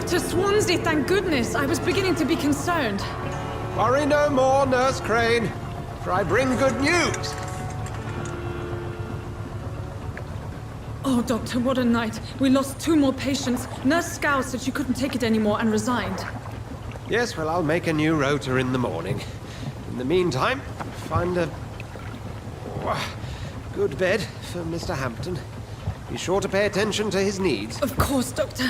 Dr. Swansea, thank goodness. I was beginning to be concerned. Worry no more, Nurse Crane, for I bring good news. Oh, Doctor, what a night. We lost 2 more patients. Nurse Scow said she couldn't take it anymore and resigned. Yes, well, I'll make a new rota in the morning. In the meantime, find a good bed for Mr. Hampton. Be sure to pay attention to his needs. Of course, Doctor.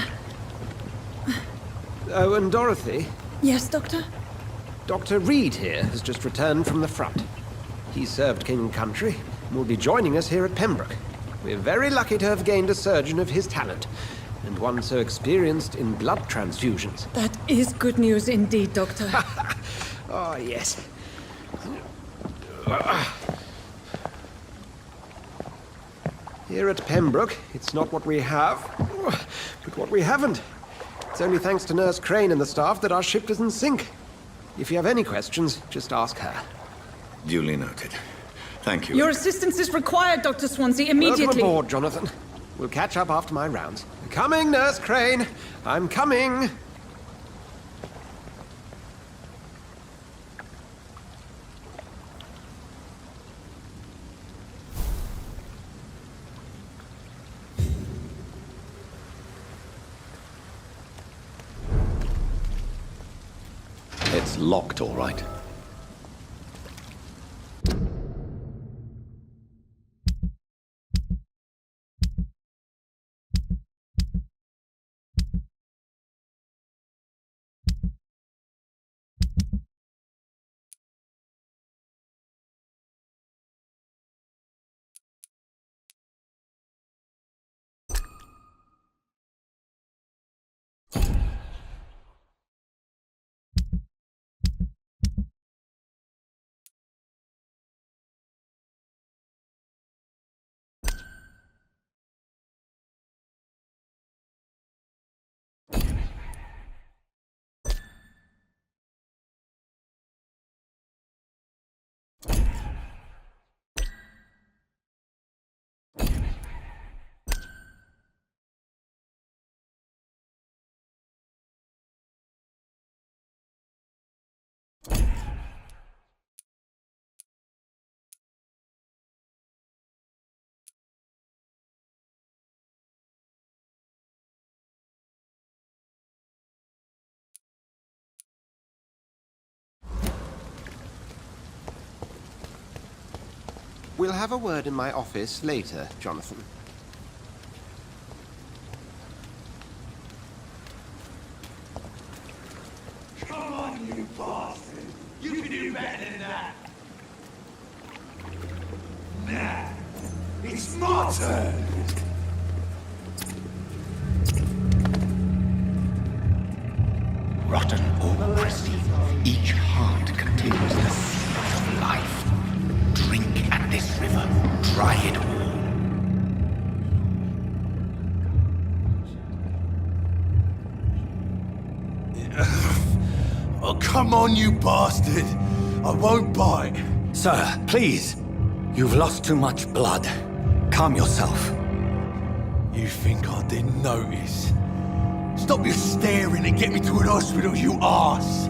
Oh, and Dorothy? Yes, Doctor? Dr. Reid here has just returned from the front. He served King and Country and will be joining us here at Pembroke. We're very lucky to have gained a surgeon of his talent, and one so experienced in blood transfusions. That is good news indeed, Doctor. Oh, yes. Here at Pembroke, it's not what we have, but what we haven't. It's only thanks to Nurse Crane and the staff that our ship doesn't sink. If you have any questions, just ask her. Duly noted. Thank you. Your assistance is required, Dr. Swansea, immediately. Welcome aboard, Jonathan. We'll catch up after my rounds. Coming, Nurse Crane. I'm coming. It's locked, all right. We'll have a word in my office later, Jonathan. Come on, you bastard! You can do better than that! Nah, it's my turn! Rotten or pristine, each heart contains the secret of life. Drink at this river, try it all. Oh, come on, you bastard! I won't bite! Sir, please. You've lost too much blood. Calm yourself. You think I didn't notice? Stop your staring and get me to an hospital, you arse!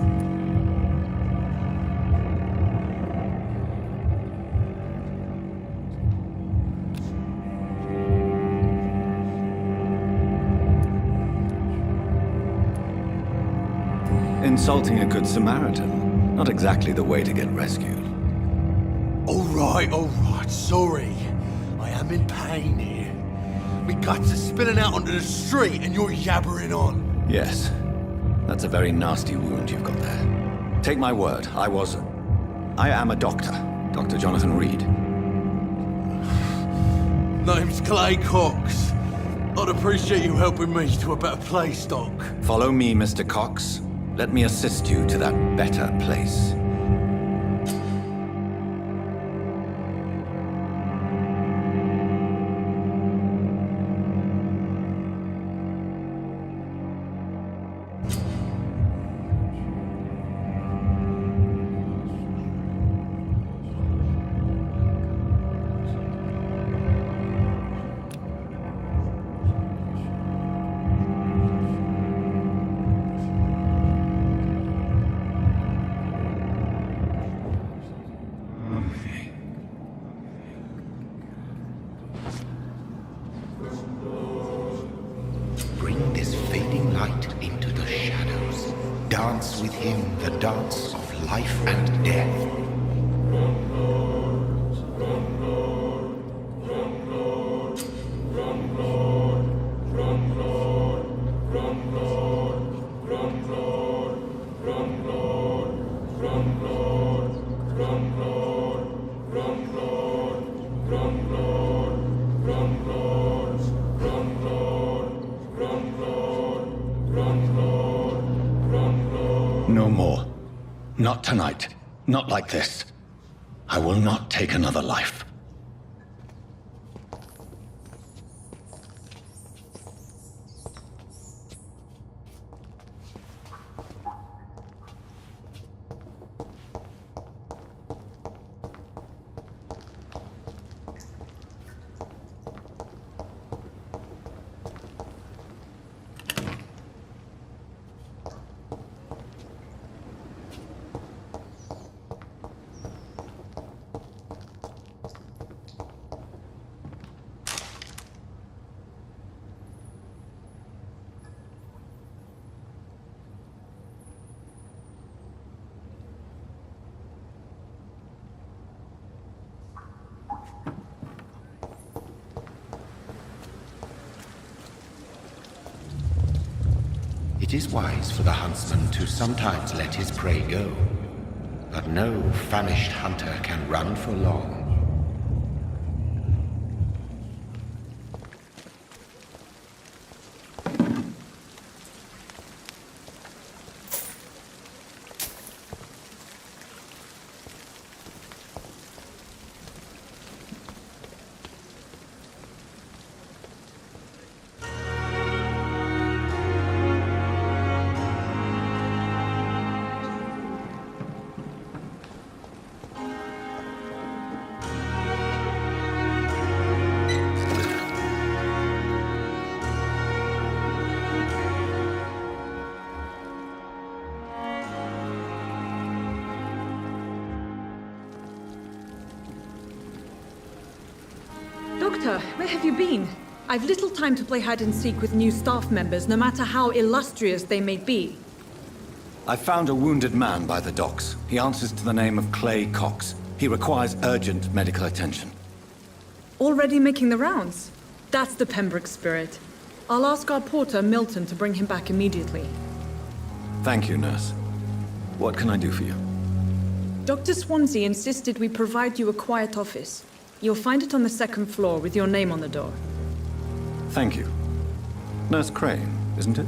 Insulting a good Samaritan. Not exactly the way to get rescued. All right, sorry. I am in pain here. My guts are spilling out onto the street and you're yabbering on. Yes. That's a very nasty wound you've got there. Take my word, I am a doctor. Dr. Jonathan Reid. Name's Clay Cox. I'd appreciate you helping me to a better place, Doc. Follow me, Mr. Cox. Let me assist you to that better place. Bring this fading light into the shadows. Dance with him the dance of life and death. No more. Not tonight. Not like this. I will not take another life. It is wise for the huntsman to sometimes let his prey go, but no famished hunter can run for long. Doctor, where have you been? I've little time to play hide and seek with new staff members, no matter how illustrious they may be. I found a wounded man by the docks. He answers to the name of Clay Cox. He requires urgent medical attention. Already making the rounds? That's the Pembroke spirit. I'll ask our porter, Milton, to bring him back immediately. Thank you, nurse. What can I do for you? Dr. Swansea insisted we provide you a quiet office. You'll find it on the second floor with your name on the door. Thank you. Nurse Crane, isn't it?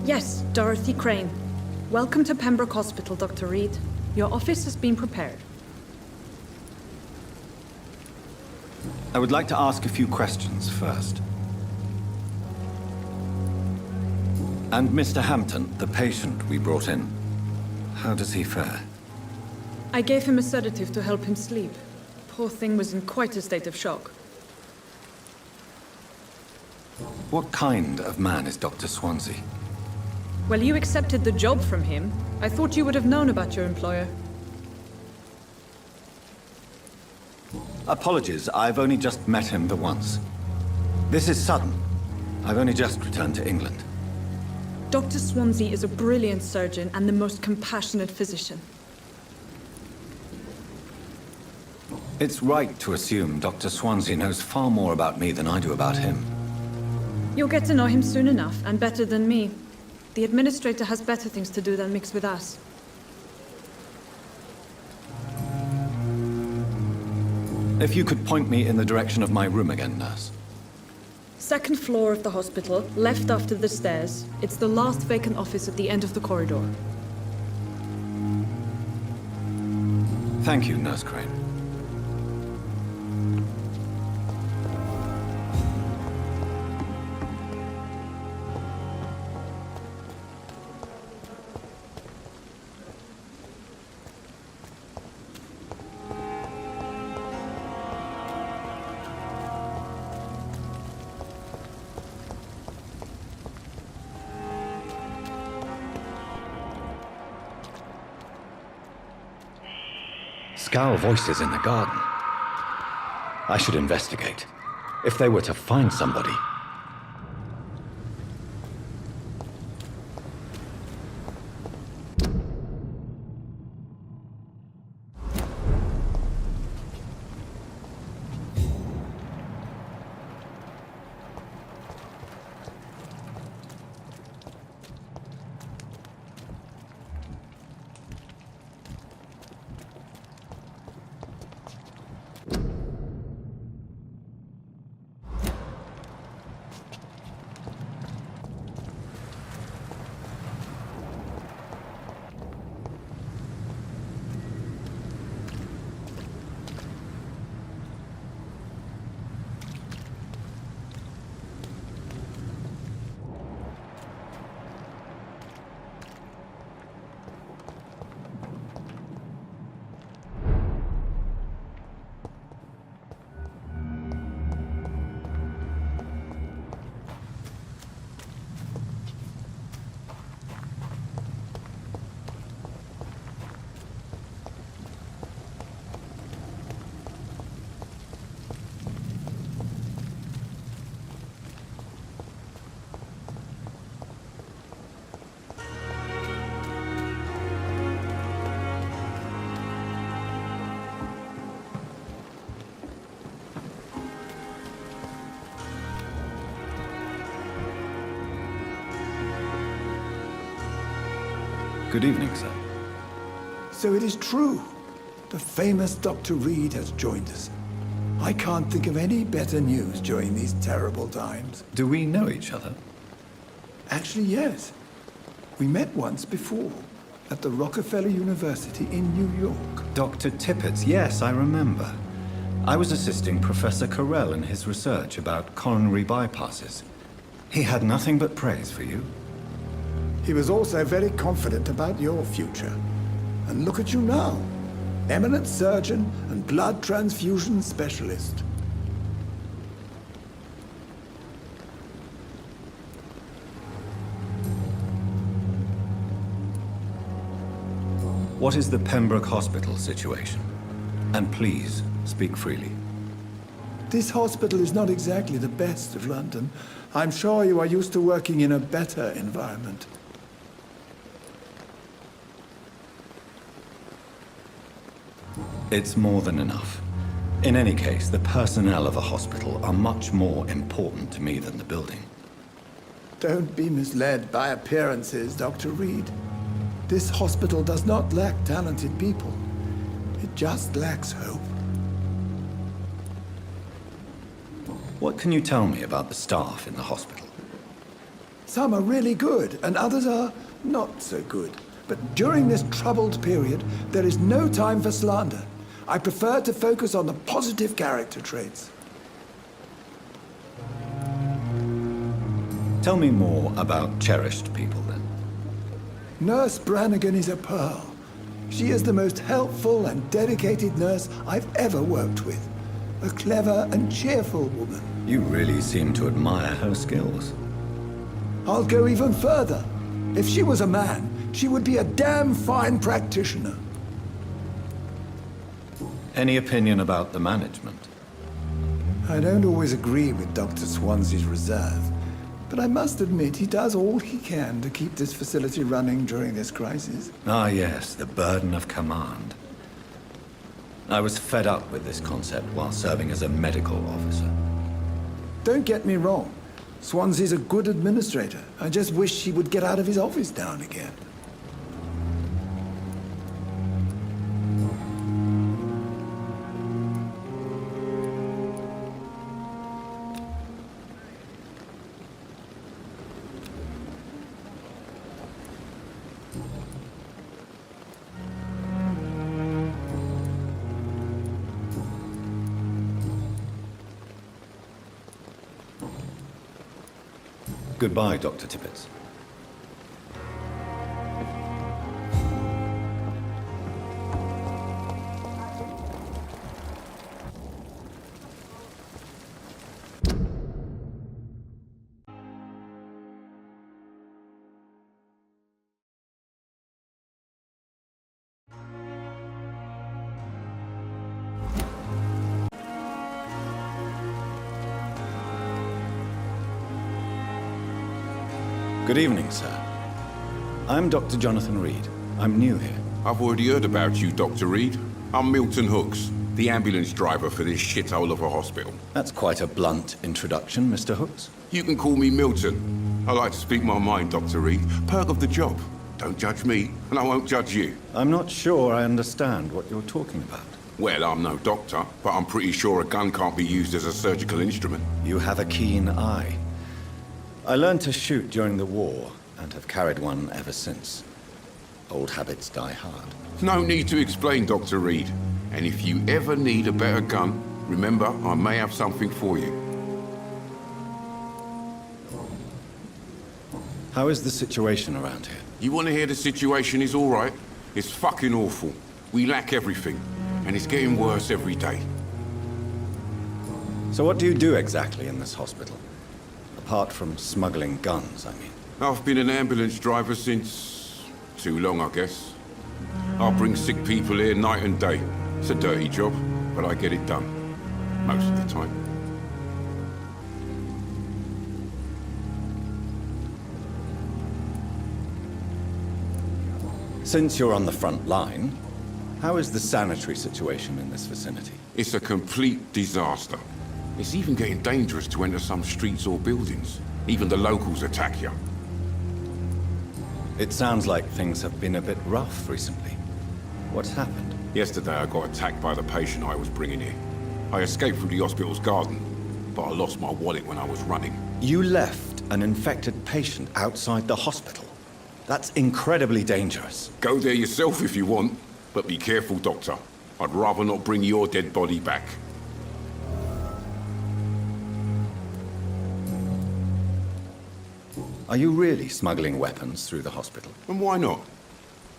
Yes, Dorothy Crane. Welcome to Pembroke Hospital, Dr. Reid. Your office has been prepared. I would like to ask a few questions first. And Mr. Hampton, the patient we brought in, how does he fare? I gave him a sedative to help him sleep. Poor thing was in quite a state of shock. What kind of man is Dr. Swansea? Well, you accepted the job from him. I thought you would have known about your employer. Apologies, I've only just met him the once. This is sudden. I've only just returned to England. Dr. Swansea is a brilliant surgeon and the most compassionate physician. It's right to assume Dr. Swansea knows far more about me than I do about him. You'll get to know him soon enough, and better than me. The administrator has better things to do than mix with us. If you could point me in the direction of my room again, nurse. Second floor of the hospital, left after the stairs. It's the last vacant office at the end of the corridor. Thank you, Nurse Crane. Scowl voices in the garden. I should investigate. If they were to find somebody... Good evening, sir. So it is true. The famous Dr. Reid has joined us. I can't think of any better news during these terrible times. Do we know each other? Actually, yes. We met once before, at the Rockefeller University in New York. Dr. Tippett, yes, I remember. I was assisting Professor Carell in his research about coronary bypasses. He had nothing but praise for you. He was also very confident about your future. And look at you now. Eminent surgeon and blood transfusion specialist. What is the Pembroke Hospital situation? And please, speak freely. This hospital is not exactly the best of London. I'm sure you are used to working in a better environment. It's more than enough. In any case, the personnel of a hospital are much more important to me than the building. Don't be misled by appearances, Dr. Reid. This hospital does not lack talented people. It just lacks hope. What can you tell me about the staff in the hospital? Some are really good, and others are not so good. But during this troubled period, there is no time for slander. I prefer to focus on the positive character traits. Tell me more about cherished people, then. Nurse Brannigan is a pearl. She is the most helpful and dedicated nurse I've ever worked with. A clever and cheerful woman. You really seem to admire her skills. I'll go even further. If she was a man, she would be a damn fine practitioner. Any opinion about the management? I don't always agree with Dr. Swansea's reserve, but I must admit he does all he can to keep this facility running during this crisis. Ah, yes, the burden of command. I was fed up with this concept while serving as a medical officer. Don't get me wrong. Swansea's a good administrator. I just wish he would get out of his office now and again. Goodbye, Dr. Tippett. Good evening, sir. I'm Dr. Jonathan Reid. I'm new here. I've already heard about you, Dr. Reid. I'm Milton Hooks, the ambulance driver for this shithole of a hospital. That's quite a blunt introduction, Mr. Hooks. You can call me Milton. I like to speak my mind, Dr. Reid. Perk of the job. Don't judge me, and I won't judge you. I'm not sure I understand what you're talking about. Well, I'm no doctor, but I'm pretty sure a gun can't be used as a surgical instrument. You have a keen eye. I learned to shoot during the war, and have carried one ever since. Old habits die hard. No need to explain, Dr. Reid. And if you ever need a better gun, remember, I may have something for you. How is the situation around here? You want to hear the situation is all right? It's fucking awful. We lack everything, and it's getting worse every day. So what do you do exactly in this hospital? Apart from smuggling guns, I mean. I've been an ambulance driver since... too long, I guess. I bring sick people here night and day. It's a dirty job, but I get it done. Most of the time. Since you're on the front line, how is the sanitary situation in this vicinity? It's a complete disaster. It's even getting dangerous to enter some streets or buildings. Even the locals attack you. It sounds like things have been a bit rough recently. What's happened? Yesterday I got attacked by the patient I was bringing here. I escaped from the hospital's garden, but I lost my wallet when I was running. You left an infected patient outside the hospital? That's incredibly dangerous. Go there yourself if you want, but be careful, Doctor. I'd rather not bring your dead body back. Are you really smuggling weapons through the hospital? And why not?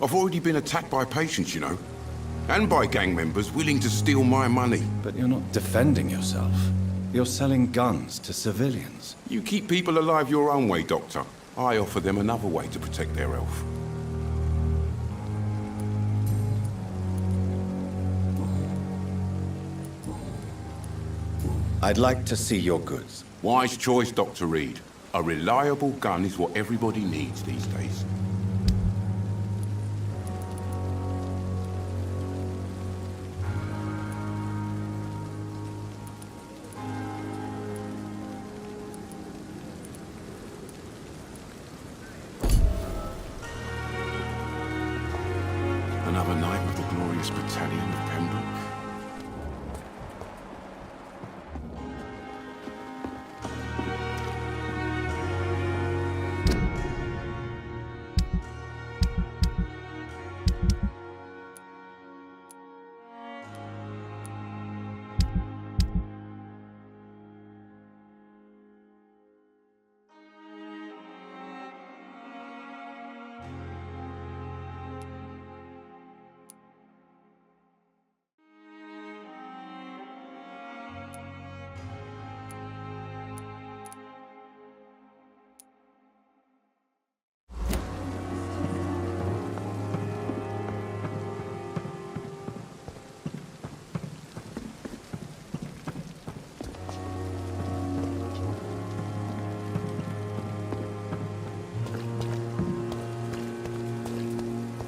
I've already been attacked by patients, you know. And by gang members willing to steal my money. But you're not defending yourself. You're selling guns to civilians. You keep people alive your own way, Doctor. I offer them another way to protect their health. I'd like to see your goods. Wise choice, Dr. Reid. A reliable gun is what everybody needs these days. Another night with the glorious battalion of Pembroke.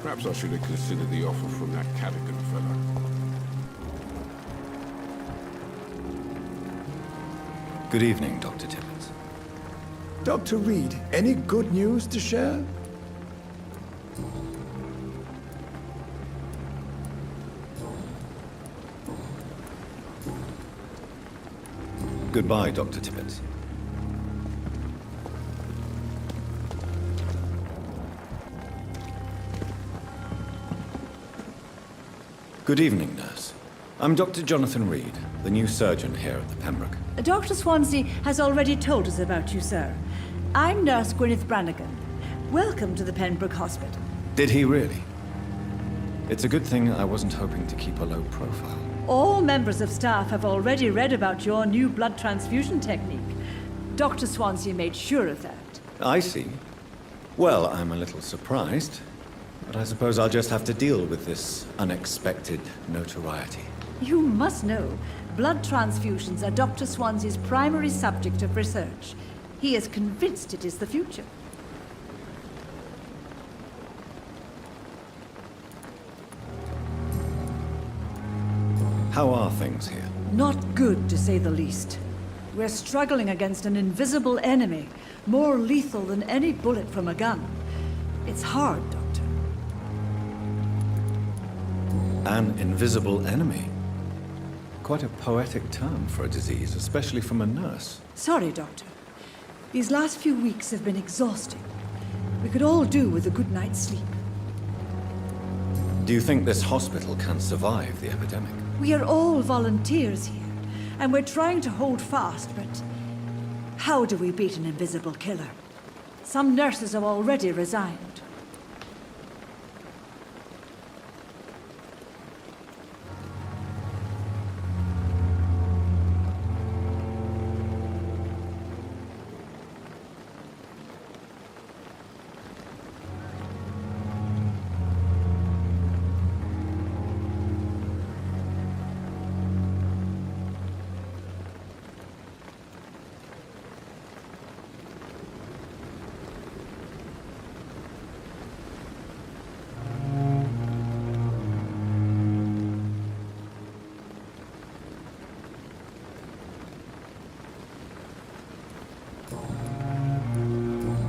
Perhaps I should have considered the offer from that Cadigan fella. Good evening, Dr. Timmons. Dr. Reid, any good news to share? Goodbye, Dr. Timmons. Good evening, nurse. I'm Dr. Jonathan Reid, the new surgeon here at the Pembroke. Dr. Swansea has already told us about you, sir. I'm Nurse Gwyneth Brannigan. Welcome to the Pembroke Hospital. Did he really? It's a good thing I wasn't hoping to keep a low profile. All members of staff have already read about your new blood transfusion technique. Dr. Swansea made sure of that. I see. Well, I'm a little surprised, but I suppose I'll just have to deal with this unexpected notoriety. You must know, blood transfusions are Dr. Swansea's primary subject of research. He is convinced it is the future. How are things here? Not good, to say the least. We're struggling against an invisible enemy, more lethal than any bullet from a gun. It's hard, Doctor. An invisible enemy? Quite a poetic term for a disease, especially from a nurse. Sorry, Doctor. These last few weeks have been exhausting. We could all do with a good night's sleep. Do you think this hospital can survive the epidemic? We are all volunteers here, and we're trying to hold fast, but how do we beat an invisible killer? Some nurses have already resigned.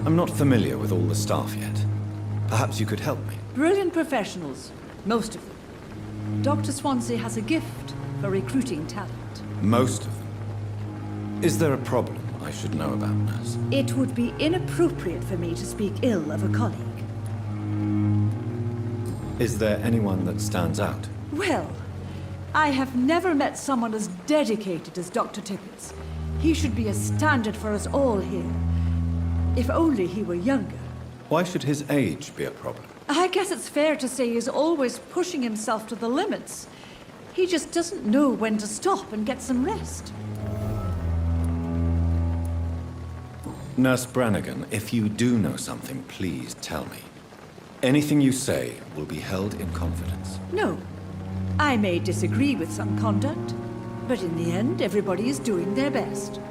I'm not familiar with all the staff yet. Perhaps you could help me. Brilliant professionals, most of them. Dr. Swansea has a gift for recruiting talent. Most of them. Is there a problem I should know about, nurse? It would be inappropriate for me to speak ill of a colleague. Is there anyone that stands out? Well, I have never met someone as dedicated as Dr. Tippett's. He should be a standard for us all here. If only he were younger. Why should his age be a problem? I guess it's fair to say he's always pushing himself to the limits. He just doesn't know when to stop and get some rest. Nurse Brannigan, if you do know something, please tell me. Anything you say will be held in confidence. No. I may disagree with some conduct, but in the end, everybody is doing their best.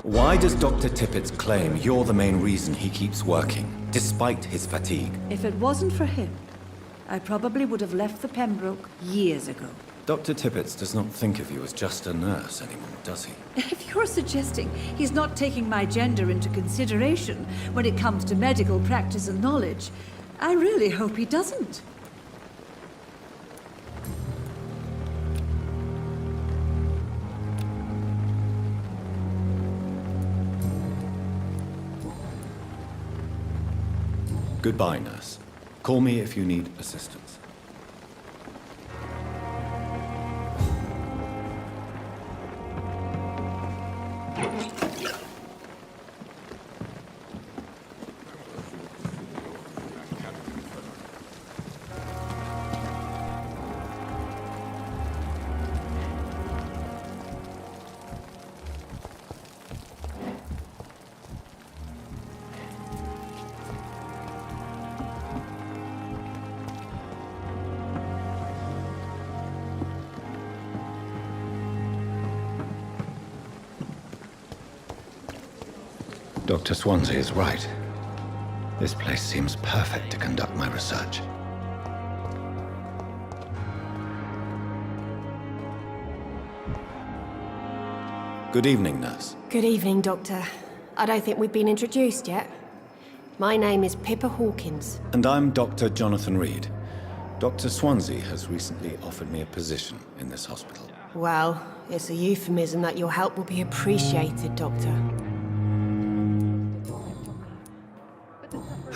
Why does Dr. Tippett claim you're the main reason he keeps working, despite his fatigue? If it wasn't for him, I probably would have left the Pembroke years ago. Dr. Tippett does not think of you as just a nurse anymore, does he? If you're suggesting he's not taking my gender into consideration when it comes to medical practice and knowledge, I really hope he doesn't. Goodbye, nurse. Call me if you need assistance. Dr. Swansea is right. This place seems perfect to conduct my research. Good evening, nurse. Good evening, Doctor. I don't think we've been introduced yet. My name is Pippa Hawkins. And I'm Dr. Jonathan Reid. Dr. Swansea has recently offered me a position in this hospital. Well, it's a euphemism that your help will be appreciated, Doctor.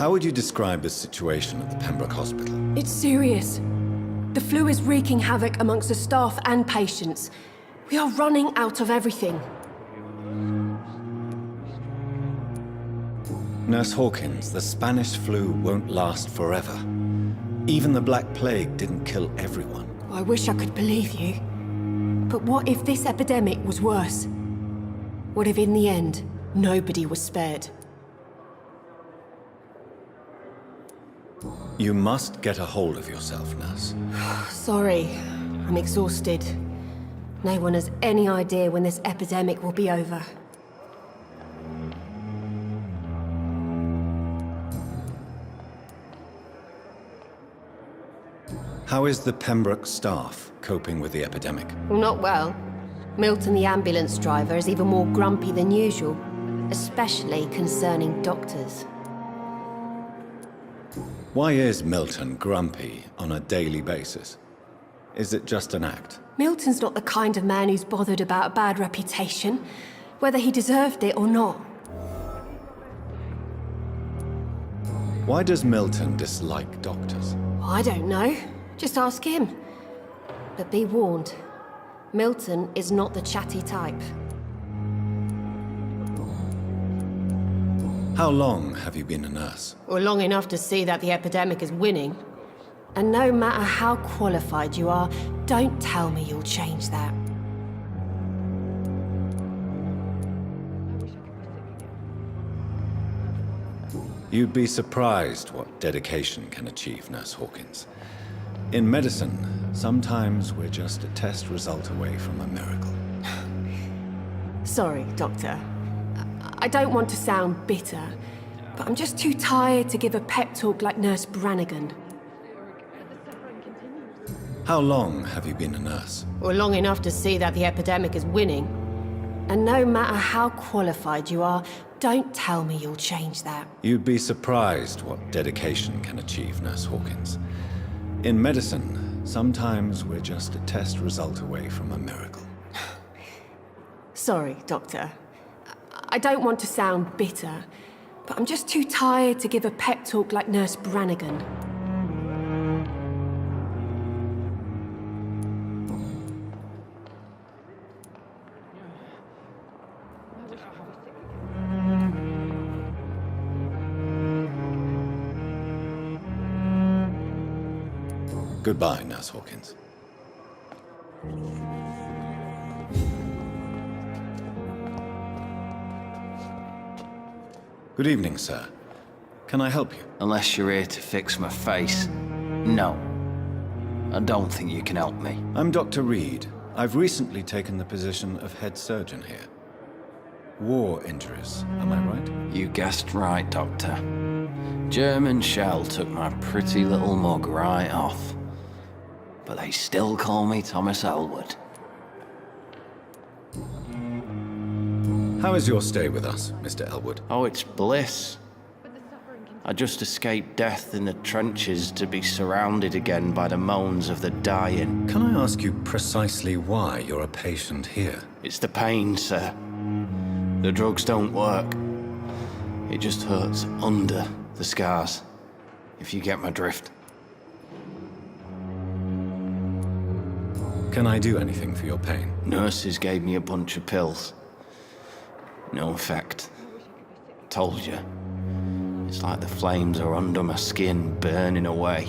How would you describe the situation at the Pembroke Hospital? It's serious. The flu is wreaking havoc amongst the staff and patients. We are running out of everything. Nurse Hawkins, the Spanish flu won't last forever. Even the Black Plague didn't kill everyone. I wish I could believe you. But what if this epidemic was worse? What if in the end, nobody was spared? You must get a hold of yourself, nurse. Sorry, I'm exhausted. No one has any idea when this epidemic will be over. How is the Pembroke staff coping with the epidemic? Well, not well. Milton, the ambulance driver, is even more grumpy than usual, especially concerning doctors. Why is Milton grumpy on a daily basis? Is it just an act? Milton's not the kind of man who's bothered about a bad reputation, whether he deserved it or not. Why does Milton dislike doctors? I don't know. Just ask him. But be warned, Milton is not the chatty type. How long have you been a nurse? Or long enough to see that the epidemic is winning. And no matter how qualified you are, don't tell me you'll change that. You'd be surprised what dedication can achieve, Nurse Hawkins. In medicine, sometimes we're just a test result away from a miracle. Sorry, Doctor. I don't want to sound bitter, but I'm just too tired to give a pep talk like Nurse Brannigan. How long have you been a nurse? Or long enough to see that the epidemic is winning. And no matter how qualified you are, don't tell me you'll change that. You'd be surprised what dedication can achieve, Nurse Hawkins. In medicine, sometimes we're just a test result away from a miracle. Sorry, Doctor. I don't want to sound bitter, but I'm just too tired to give a pep talk like Nurse Brannigan. Goodbye, Nurse Hawkins. Good evening, sir. Can I help you? Unless you're here to fix my face. No. I don't think you can help me. I'm Dr. Reid. I've recently taken the position of head surgeon here. War injuries, am I right? You guessed right, Doctor. German shell took my pretty little mug right off. But they still call me Thomas Elwood. How is your stay with us, Mr. Elwood? Oh, it's bliss. I just escaped death in the trenches to be surrounded again by the moans of the dying. Can I ask you precisely why you're a patient here? It's the pain, sir. The drugs don't work. It just hurts under the scars, if you get my drift. Can I do anything for your pain? Nurses gave me a bunch of pills. No effect. Told you. It's like the flames are under my skin, burning away.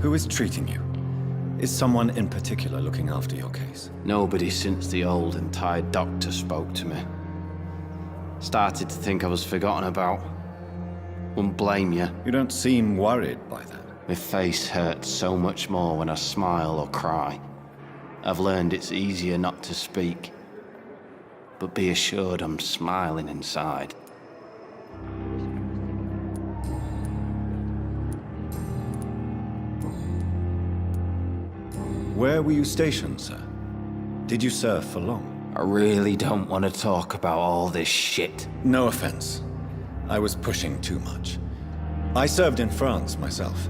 Who is treating you? Is someone in particular looking after your case? Nobody since the old and tired doctor spoke to me. Started to think I was forgotten about. Wouldn't blame you. You don't seem worried by that. My face hurts so much more when I smile or cry. I've learned it's easier not to speak. But be assured I'm smiling inside. Where were you stationed, sir? Did you serve for long? I really don't want to talk about all this shit. No offense. I was pushing too much. I served in France myself.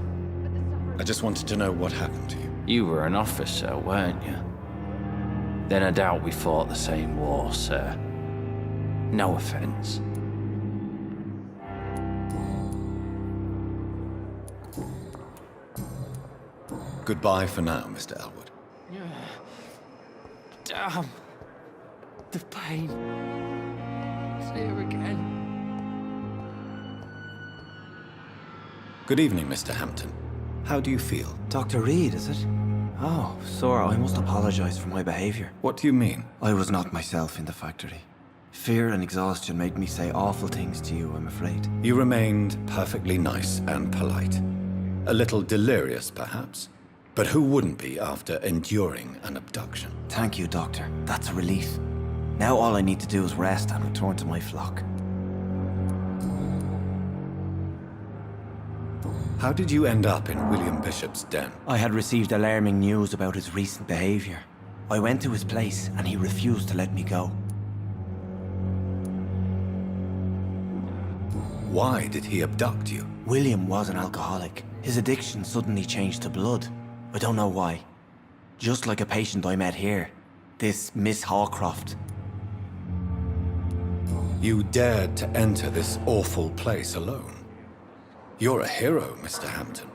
I just wanted to know what happened to you. You were an officer, weren't you? Then I doubt we fought the same war, sir. No offense. Goodbye for now, Mr. Elwood. Damn. The pain. It's here again. Good evening, Mr. Hampton. How do you feel? Dr. Reid, is it? Oh, Sora, I must apologize for my behavior. What do you mean? I was not myself in the factory. Fear and exhaustion made me say awful things to you, I'm afraid. You remained perfectly nice and polite. A little delirious, perhaps. But who wouldn't be after enduring an abduction? Thank you, Doctor. That's a relief. Now all I need to do is rest and return to my flock. How did you end up in William Bishop's den? I had received alarming news about his recent behavior. I went to his place and he refused to let me go. Why did he abduct you? William was an alcoholic. His addiction suddenly changed to blood. I don't know why. Just like a patient I met here. This Miss Hawcroft. You dared to enter this awful place alone. You're a hero, Mr. Hampton.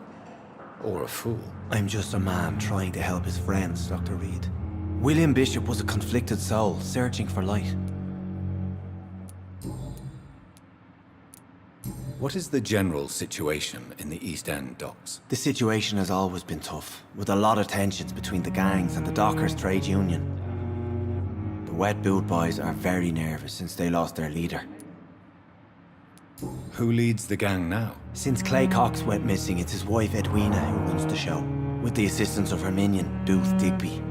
Or a fool. I'm just a man trying to help his friends, Dr. Reid. William Bishop was a conflicted soul, searching for light. What is the general situation in the East End docks? The situation has always been tough, with a lot of tensions between the gangs and the Dockers' trade union. The Wet Boot Boys are very nervous since they lost their leader. Who leads the gang now? Since Clay Cox went missing, it's his wife Edwina who runs the show, with the assistance of her minion, Booth Digby.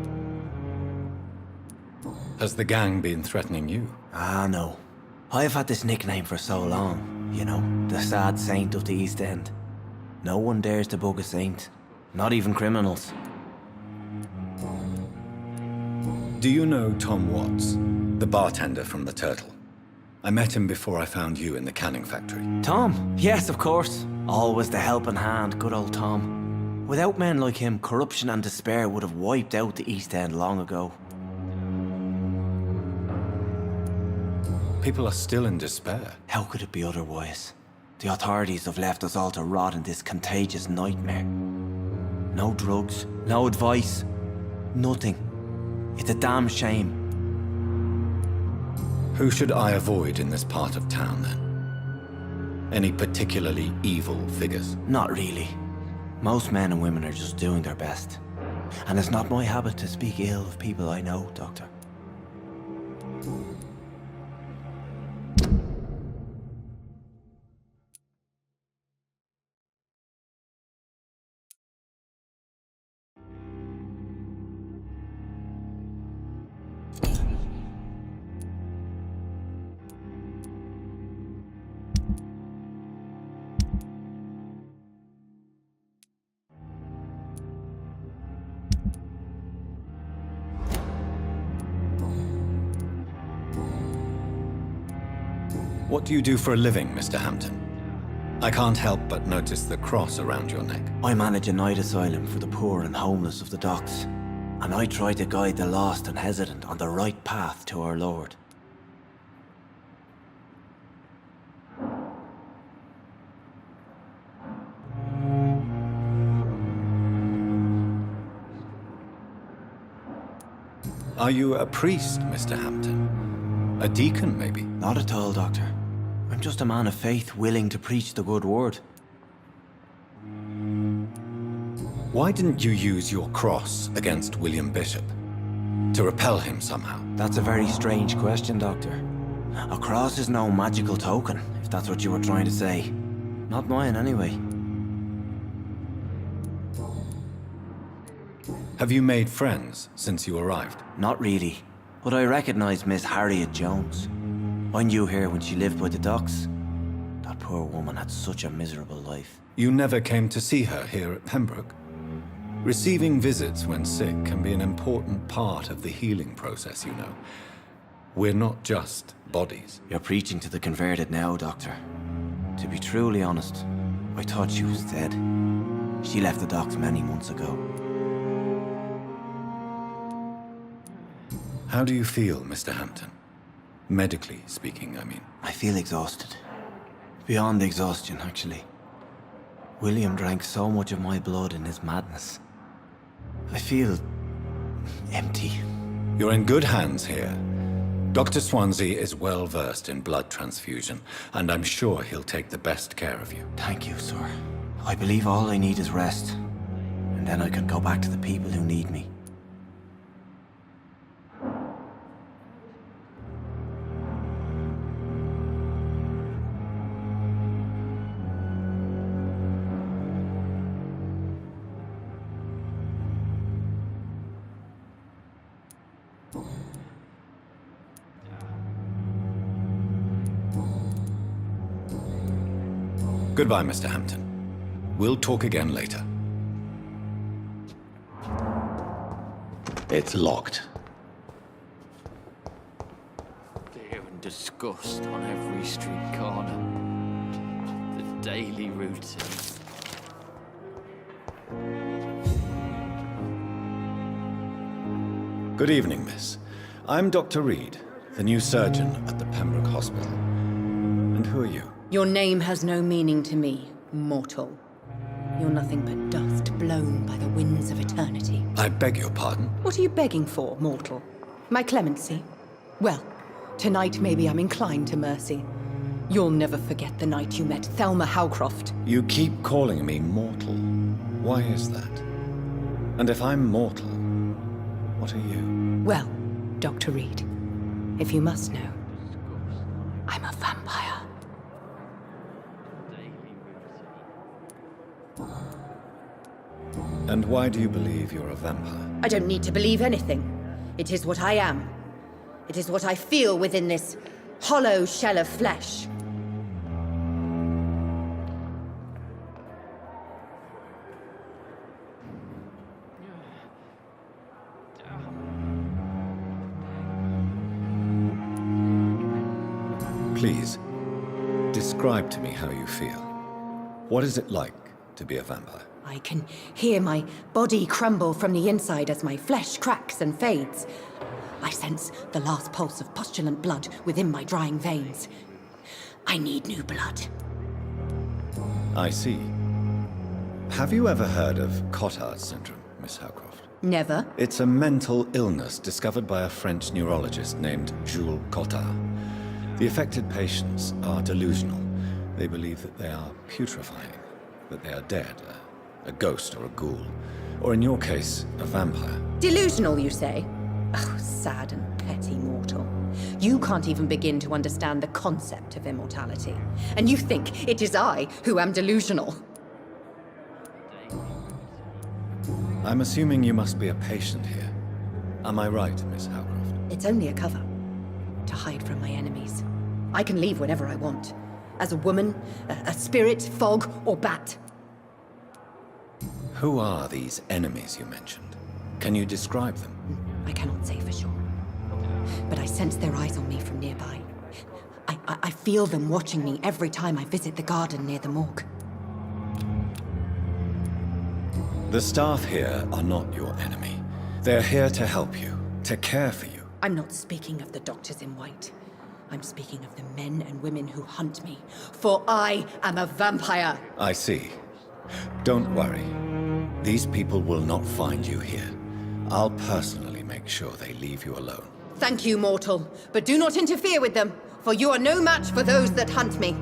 Has the gang been threatening you? Ah, no. I've had this nickname for so long. You know, the sad saint of the East End. No one dares to bug a saint. Not even criminals. Do you know Tom Watts, the bartender from the Turtle? I met him before I found you in the canning factory. Tom? Yes, of course. Always the helping hand, good old Tom. Without men like him, corruption and despair would have wiped out the East End long ago. People are still in despair. How could it be otherwise? The authorities have left us all to rot in this contagious nightmare. No drugs, no advice, nothing. It's a damn shame. Who should I avoid in this part of town, then? Any particularly evil figures? Not really. Most men and women are just doing their best. And it's not my habit to speak ill of people I know, Doctor. What do you do for a living, Mr. Hampton? I can't help but notice the cross around your neck. I manage a night asylum for the poor and homeless of the docks. And I try to guide the lost and hesitant on the right path to our Lord. Are you a priest, Mr. Hampton? A deacon, maybe? Not at all, Doctor. I'm just a man of faith willing to preach the good word. Why didn't you use your cross against William Bishop? To repel him somehow? That's a very strange question, Doctor. A cross is no magical token, if that's what you were trying to say. Not mine, anyway. Have you made friends since you arrived? Not really, but I recognize Miss Harriet Jones. I knew her when she lived by the docks. That poor woman had such a miserable life. You never came to see her here at Pembroke? Receiving visits when sick can be an important part of the healing process, you know. We're not just bodies. You're preaching to the converted now, Doctor. To be truly honest, I thought she was dead. She left the docks many months ago. How do you feel, Mr. Hampton? Medically speaking, I mean. I feel exhausted. Beyond exhaustion, actually. William drank so much of my blood in his madness. I feel empty. You're in good hands here. Dr. Swansea is well versed in blood transfusion, and I'm sure he'll take the best care of you. Thank you, sir. I believe all I need is rest, and then I can go back to the people who need me. Goodbye, Mr. Hampton. We'll talk again later. It's locked. Fear and disgust on every street corner. The daily routine. Good evening, miss. I'm Dr. Reid, the new surgeon at the Pembroke Hospital. And who are you? Your name has no meaning to me, mortal. You're nothing but dust blown by the winds of eternity. I beg your pardon? What are you begging for, mortal? My clemency? Well, tonight maybe I'm inclined to mercy. You'll never forget the night you met Thelma Howcroft. You keep calling me mortal. Why is that? And if I'm mortal, what are you? Well, Dr. Reid, if you must know, I'm a vampire. And why do you believe you're a vampire? I don't need to believe anything. It is what I am. It is what I feel within this hollow shell of flesh. Please, describe to me how you feel. What is it like to be a vampire? I can hear my body crumble from the inside as my flesh cracks and fades. I sense the last pulse of postulant blood within my drying veins. I need new blood. I see. Have you ever heard of Cotard's syndrome, Miss Howcroft? Never. It's a mental illness discovered by a French neurologist named Jules Cotard. The affected patients are delusional. They believe that they are putrefying, that they are dead, a ghost or a ghoul, or in your case, a vampire. Delusional, you say? Oh, sad and petty mortal. You can't even begin to understand the concept of immortality. And you think it is I who am delusional. I'm assuming you must be a patient here. Am I right, Miss Howcroft? It's only a cover. To hide from my enemies. I can leave whenever I want. As a woman, a spirit, fog, or bat. Who are these enemies you mentioned? Can you describe them? I cannot say for sure. But I sense their eyes on me from nearby. I feel them watching me every time I visit the garden near the morgue. The staff here are not your enemy. They're here to help you, to care for you. I'm not speaking of the doctors in white. I'm speaking of the men and women who hunt me. For I am a vampire! I see. Don't worry. These people will not find you here. I'll personally make sure they leave you alone. Thank you, mortal. But do not interfere with them, for you are no match for those that hunt me.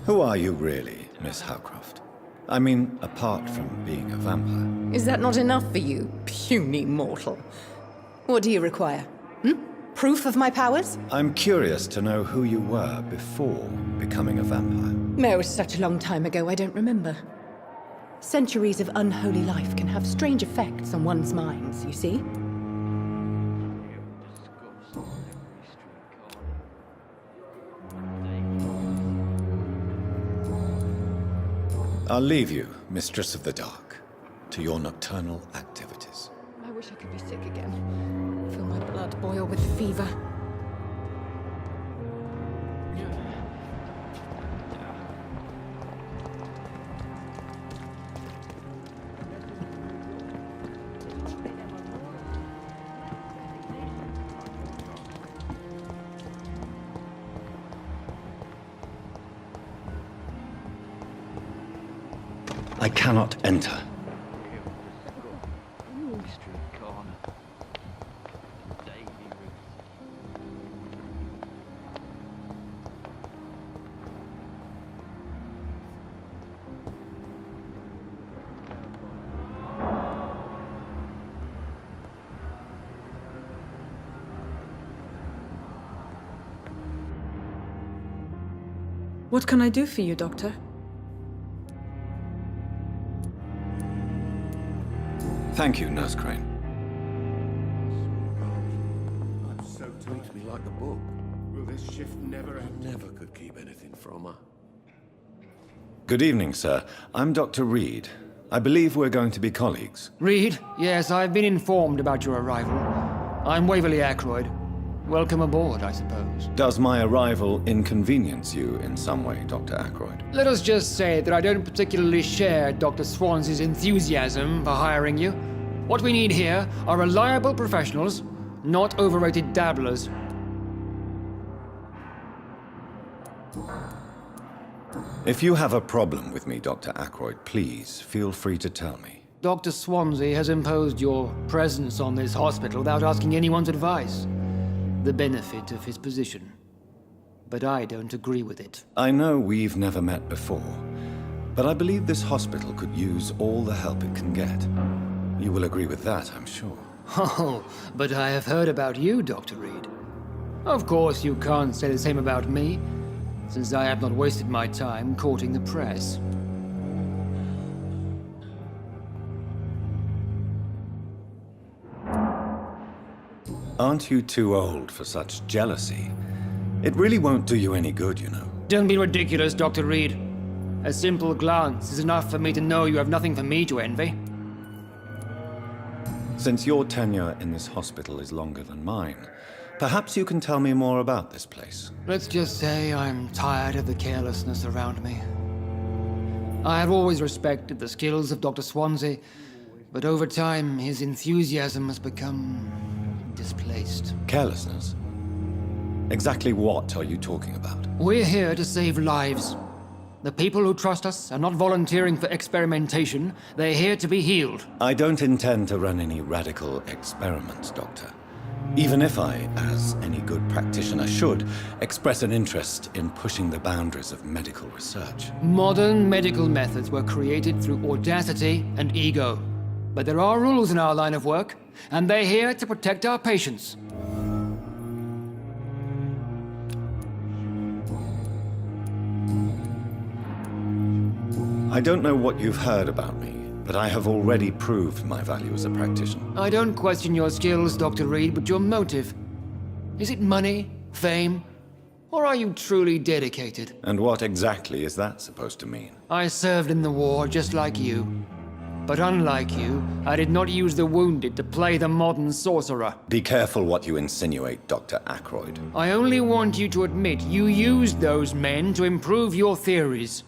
Who are you really, Miss Howcroft? I mean, apart from being a vampire. Is that not enough for you, puny mortal? What do you require? Proof of my powers? I'm curious to know who you were before becoming a vampire. It was such a long time ago, I don't remember. Centuries of unholy life can have strange effects on one's minds, you see? I'll leave you, Mistress of the Dark, to your nocturnal activities. I wish I could be sick again. Feel my blood boil with the fever. I cannot enter. What can I do for you, Doctor? Thank you, Nurse Crane. I'm so tight. me like a book. Will this shift never end? Never could keep anything from her. Good evening, sir. I'm Dr. Reid. I believe we're going to be colleagues. Reid? Yes, I've been informed about your arrival. I'm Waverly Ackroyd. Welcome aboard, I suppose. Does my arrival inconvenience you in some way, Dr. Ackroyd? Let us just say that I don't particularly share Dr. Swansea's enthusiasm for hiring you. What we need here are reliable professionals, not overrated dabblers. If you have a problem with me, Dr. Ackroyd, please feel free to tell me. Dr. Swansea has imposed your presence on this hospital without asking anyone's advice. The benefit of his position. But I don't agree with it. I know we've never met before, but I believe this hospital could use all the help it can get. You will agree with that, I'm sure. Oh, but I have heard about you, Dr. Reid. Of course, you can't say the same about me, since I have not wasted my time courting the press. Aren't you too old for such jealousy? It really won't do you any good, you know. Don't be ridiculous, Dr. Reid. A simple glance is enough for me to know you have nothing for me to envy. Since your tenure in this hospital is longer than mine, perhaps you can tell me more about this place. Let's just say I'm tired of the carelessness around me. I have always respected the skills of Dr. Swansea, but over time his enthusiasm has become displaced. Carelessness? Exactly what are you talking about? We're here to save lives. The people who trust us are not volunteering for experimentation. They're here to be healed. I don't intend to run any radical experiments, Doctor. Even if I, as any good practitioner should, express an interest in pushing the boundaries of medical research. Modern medical methods were created through audacity and ego. But there are rules in our line of work, and they're here to protect our patients. I don't know what you've heard about me, but I have already proved my value as a practitioner. I don't question your skills, Dr. Reid, but your motive. Is it money, fame, or are you truly dedicated? And what exactly is that supposed to mean? I served in the war just like you. But unlike you, I did not use the wounded to play the modern sorcerer. Be careful what you insinuate, Dr. Ackroyd. I only want you to admit you used those men to improve your theories.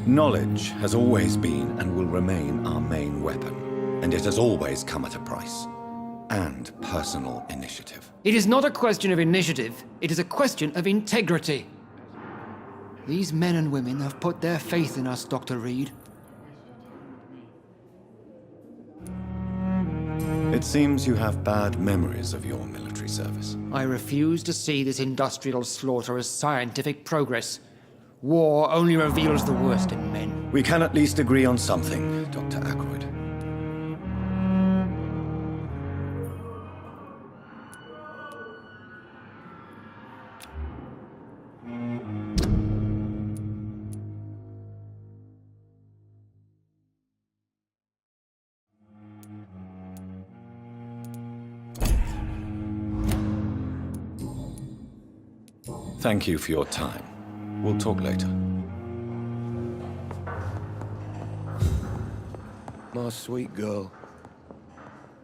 Knowledge has always been and will remain our main weapon, and it has always come at a price. And personal initiative. It is not a question of initiative, it is a question of integrity. These men and women have put their faith in us, Dr. Reid. It seems you have bad memories of your military service. I refuse to see this industrial slaughter as scientific progress. War only reveals the worst in men. We can at least agree on something, Dr. Ackroyd. Thank you for your time. We'll talk later. My sweet girl.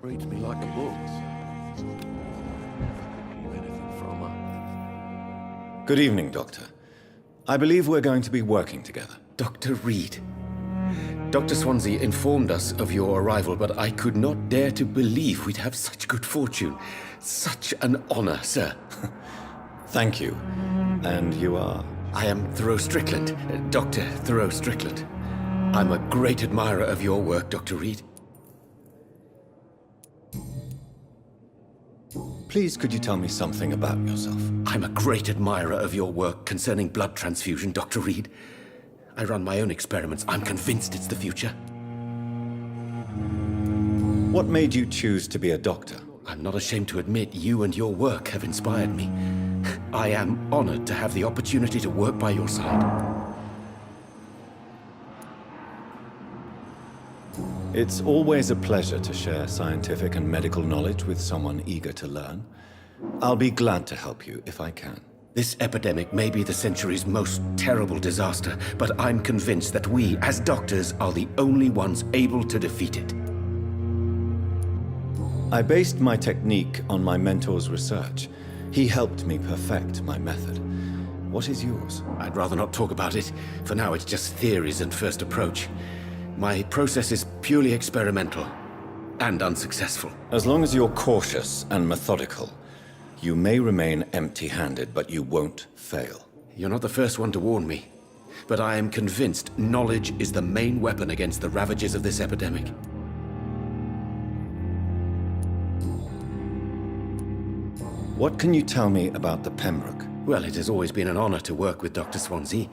Reads me like a book. Anything from her. Good evening, Doctor. I believe we're going to be working together. Dr. Reid. Dr. Swansea informed us of your arrival, but I could not dare to believe we'd have such good fortune. Such an honor, sir. Thank you. And you are? I am Thoreau Strickland, Dr. Thoreau Strickland. I'm a great admirer of your work, Dr. Reid. Please, could you tell me something about yourself? I'm a great admirer of your work concerning blood transfusion, Dr. Reid. I run my own experiments. I'm convinced it's the future. What made you choose to be a doctor? I'm not ashamed to admit you and your work have inspired me. I am honored to have the opportunity to work by your side. It's always a pleasure to share scientific and medical knowledge with someone eager to learn. I'll be glad to help you if I can. This epidemic may be the century's most terrible disaster, but I'm convinced that we, as doctors, are the only ones able to defeat it. I based my technique on my mentor's research. He helped me perfect my method. What is yours? I'd rather not talk about it. For now, it's just theories and first approach. My process is purely experimental and unsuccessful. As long as you're cautious and methodical, you may remain empty-handed, but you won't fail. You're not the first one to warn me, but I am convinced knowledge is the main weapon against the ravages of this epidemic. What can you tell me about the Pembroke? Well, it has always been an honor to work with Dr. Swansea.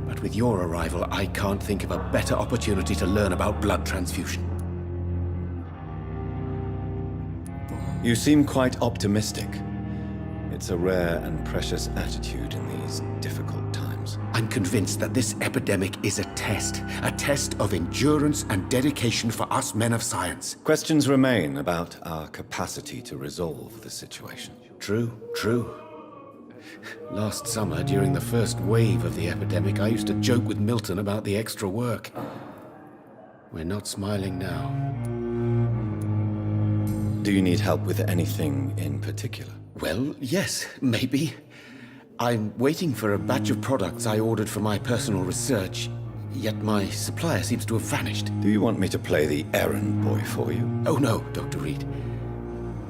But with your arrival, I can't think of a better opportunity to learn about blood transfusion. You seem quite optimistic. It's a rare and precious attitude in these difficult times. I'm convinced that this epidemic is a test of endurance and dedication for us men of science. Questions remain about our capacity to resolve the situation. True. Last summer, during the first wave of the epidemic, I used to joke with Milton about the extra work. We're not smiling now. Do you need help with anything in particular? Well, yes, maybe. I'm waiting for a batch of products I ordered for my personal research, yet my supplier seems to have vanished. Do you want me to play the errand boy for you? Oh no, Dr. Reid.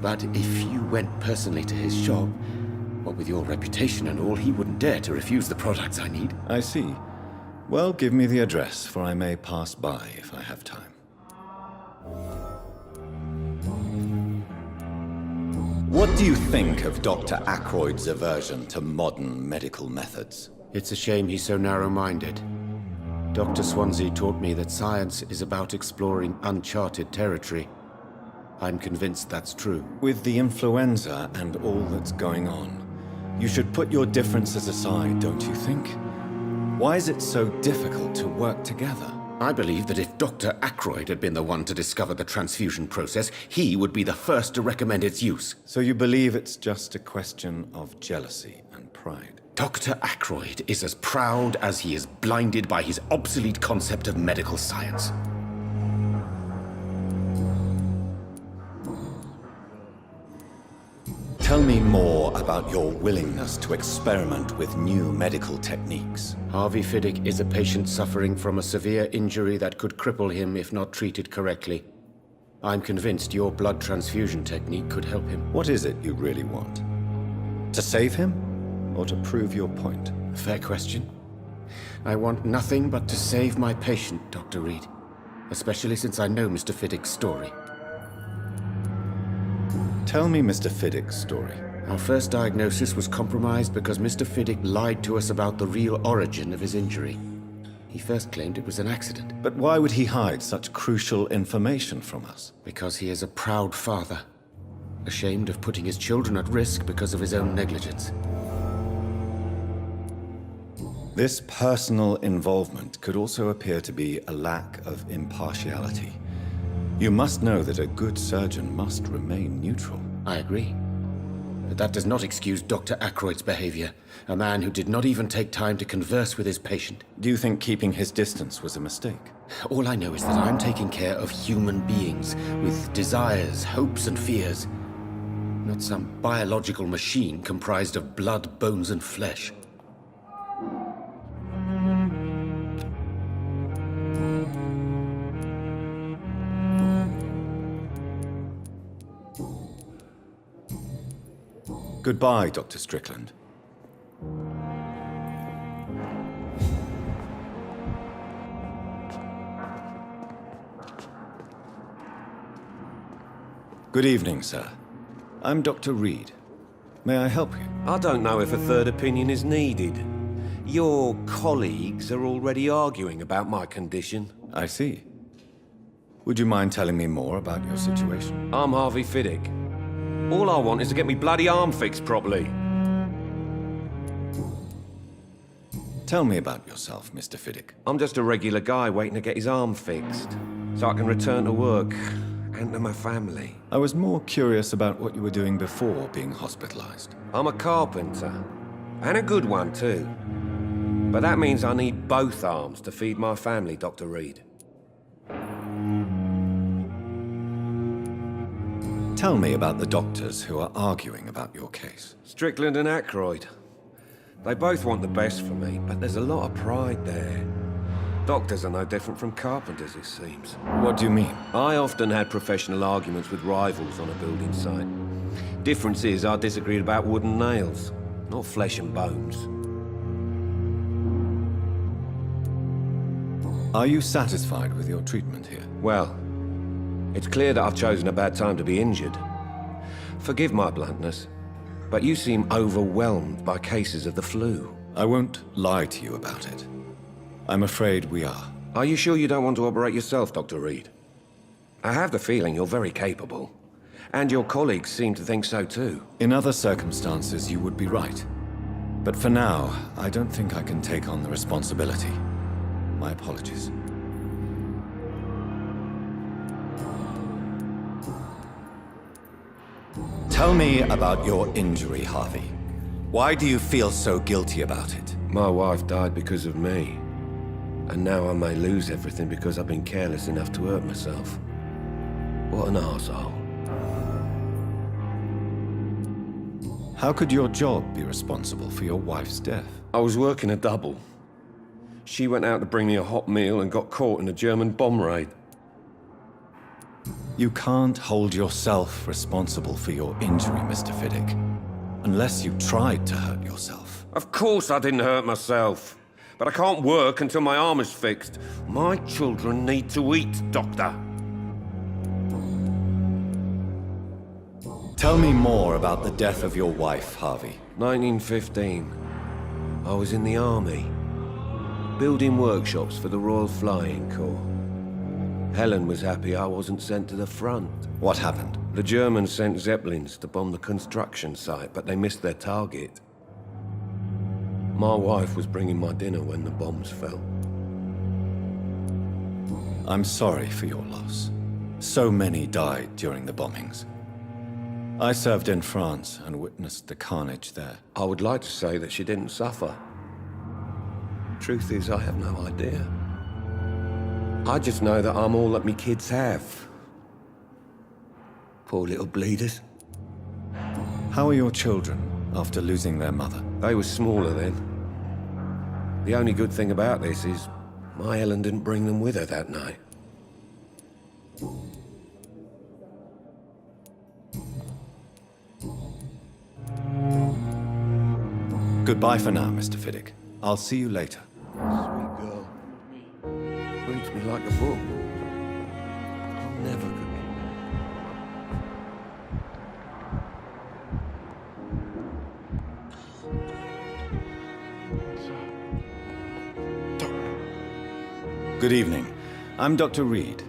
But if you went personally to his shop, what with your reputation and all, he wouldn't dare to refuse the products I need. I see. Well, give me the address, for I may pass by if I have time. What do you think of Dr. Ackroyd's aversion to modern medical methods? It's a shame he's so narrow-minded. Dr. Swansea taught me that science is about exploring uncharted territory. I'm convinced that's true. With the influenza and all that's going on, you should put your differences aside, don't you think? Why is it so difficult to work together? I believe that if Dr. Ackroyd had been the one to discover the transfusion process, he would be the first to recommend its use. So you believe it's just a question of jealousy and pride? Dr. Ackroyd is as proud as he is blinded by his obsolete concept of medical science. Tell me more about your willingness to experiment with new medical techniques. Harvey Fiddick is a patient suffering from a severe injury that could cripple him if not treated correctly. I'm convinced your blood transfusion technique could help him. What is it you really want? To save him, or to prove your point? Fair question. I want nothing but to save my patient, Dr. Reid. Especially since I know Mr. Fiddick's story. Tell me Mr. Fiddick's story. Our first diagnosis was compromised because Mr. Fiddick lied to us about the real origin of his injury. He first claimed it was an accident. But why would he hide such crucial information from us? Because he is a proud father, ashamed of putting his children at risk because of his own negligence. This personal involvement could also appear to be a lack of impartiality. You must know that a good surgeon must remain neutral. I agree. But that does not excuse Dr. Ackroyd's behavior, a man who did not even take time to converse with his patient. Do you think keeping his distance was a mistake? All I know is that I'm taking care of human beings with desires, hopes, and fears. Not some biological machine comprised of blood, bones, and flesh. Goodbye, Dr. Strickland. Good evening, sir. I'm Dr. Reid. May I help you? I don't know if a third opinion is needed. Your colleagues are already arguing about my condition. I see. Would you mind telling me more about your situation? I'm Harvey Fiddick. All I want is to get me bloody arm fixed properly. Tell me about yourself, Mr. Fiddick. I'm just a regular guy waiting to get his arm fixed. so I can return to work and to my family. I was more curious about what you were doing before being hospitalized. I'm a carpenter, and a good one too. But that means I need both arms to feed my family, Dr. Reid. Tell me about the doctors who are arguing about your case. Strickland and Ackroyd. They both want the best for me, but there's a lot of pride there. Doctors are no different from carpenters, it seems. What do you mean? I often had professional arguments with rivals on a building site. Difference is I disagreed about wood and nails, not flesh and bones. Are you satisfied with your treatment here? Well, it's clear that I've chosen a bad time to be injured. Forgive my bluntness, but you seem overwhelmed by cases of the flu. I won't lie to you about it. I'm afraid we are. Are you sure you don't want to operate yourself, Dr. Reid? I have the feeling you're very capable. And your colleagues seem to think so too. In other circumstances, you would be right. But for now, I don't think I can take on the responsibility. My apologies. Tell me about your injury, Harvey. Why do you feel so guilty about it? My wife died because of me. And now I may lose everything because I've been careless enough to hurt myself. What an arsehole. How could your job be responsible for your wife's death? I was working a double. She went out to bring me a hot meal and got caught in a German bomb raid. You can't hold yourself responsible for your injury, Mr. Fiddick. Unless you tried to hurt yourself. Of course I didn't hurt myself. But I can't work until my arm is fixed. My children need to eat, Doctor. Tell me more about the death of your wife, Harvey. 1915. I was in the army. Building workshops for the Royal Flying Corps. Helen was happy I wasn't sent to the front. What happened? The Germans sent Zeppelins to bomb the construction site, but they missed their target. My wife was bringing my dinner when the bombs fell. I'm sorry for your loss. So many died during the bombings. I served in France and witnessed the carnage there. I would like to say that she didn't suffer. Truth is, I have no idea. I just know that I'm all that me kids have. Poor little bleeders. How are your children after losing their mother? They were smaller then. The only good thing about this is my Helen didn't bring them with her that night. Goodbye for now, Mr. Fiddick. I'll see you later. Sweet girl. Reads me like a book. I'll never forget. Good evening. I'm Dr. Reid.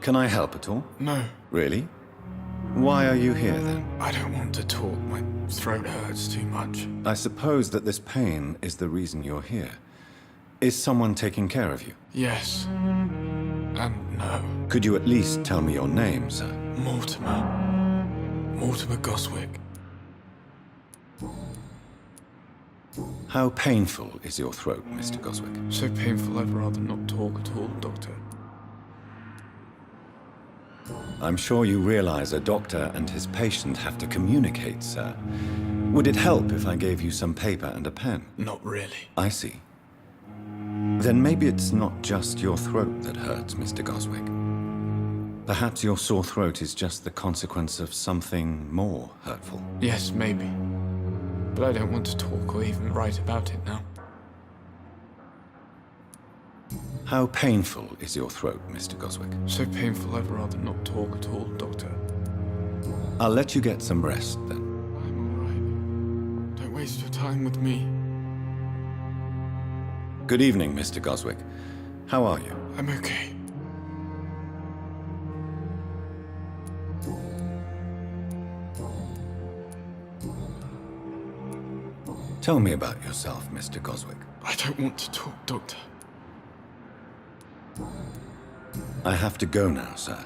Can I help at all? No. Really? Why are you here, then? I don't want to talk. My throat hurts too much. I suppose that this pain is the reason you're here. Is someone taking care of you? Yes. And no. Could you at least tell me your name, sir? Mortimer. Mortimer Goswick. How painful is your throat, Mr. Goswick? So painful I'd rather not talk at all, Doctor. I'm sure you realize a doctor and his patient have to communicate, sir. Would it help if I gave you some paper and a pen? Not really. I see. Then maybe it's not just your throat that hurts, Mr. Goswick. Perhaps your sore throat is just the consequence of something more hurtful. Yes, maybe. But I don't want to talk or even write about it now. How painful is your throat, Mr. Goswick? So painful I'd rather not talk at all, Doctor. I'll let you get some rest, then. I'm all right. Don't waste your time with me. Good evening, Mr. Goswick. How are you? I'm okay. Tell me about yourself, Mr. Goswick. I don't want to talk, Doctor. I have to go now, sir.